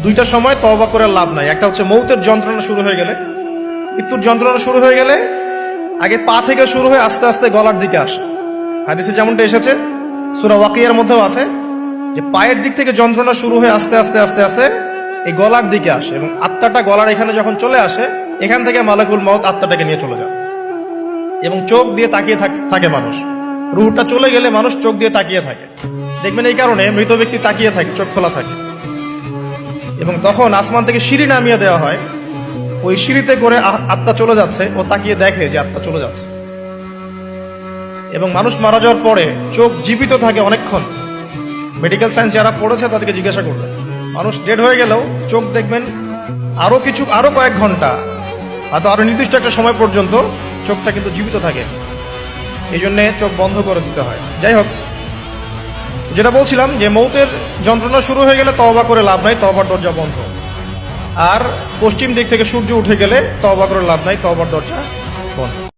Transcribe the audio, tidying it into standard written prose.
দুইটা সময় তওবা করে লাভ নাই। একটা হচ্ছে মৌতের যন্ত্রণা শুরু হয়ে গেলে, মৃত্যুর যন্ত্রণা শুরু হয়ে গেলে আগে পা থেকে শুরু হয়ে আস্তে আস্তে গলার দিকে আসে। হাদিসে যেমনটা এসেছে, সূরা ওয়াকিয়ার মধ্যেও আছে যে পায়ের দিক থেকে যন্ত্রণা শুরু হয়ে আস্তে আস্তে আস্তে আস্তে এই গলার দিকে আসে, এবং আত্মাটা গলার এখানে যখন চলে আসে, এখান থেকে মালাকুল মউত আত্মাটাকে নিয়ে চলে যায়। এবং চোখ দিয়ে তাকিয়ে থাকে মানুষ, রুহটা চলে গেলে মানুষ চোখ দিয়ে তাকিয়ে থাকে। দেখবেন এই কারণে মৃত ব্যক্তি তাকিয়ে থাকে, চোখ খোলা থাকে। এবং তখন আসমান থেকে সিঁড়ি নামিয়ে দেওয়া হয়, ওই সিঁড়িতে করে আত্মা চলে যাচ্ছে, ও তাকিয়ে দেখে যে আত্মা চলে যাচ্ছে। এবং মানুষ মারা যাওয়ার পরে চোখ জীবিত থাকে অনেকক্ষণ। মেডিকেল সায়েন্স যারা পড়েছে তাদেরকে জিজ্ঞাসা করবে, মানুষ ডেড হয়ে গেলেও চোখ দেখবেন আরো কয়েক ঘন্টা, হয়তো আরো নির্দিষ্ট একটা সময় পর্যন্ত চোখটা কিন্তু জীবিত থাকে। এই জন্যে চোখ বন্ধ করে দিতে হয়। যাই হোক, যেটা বলছিলাম যে মৌতের যন্ত্রণা শুরু হয়ে গেলে তওবা করে লাভ নাই, তওবার দরজা বন্ধ। আর পশ্চিম দিক থেকে সূর্য উঠে গেলে তওবা করে লাভ নাই, তওবার দরজা বন্ধ।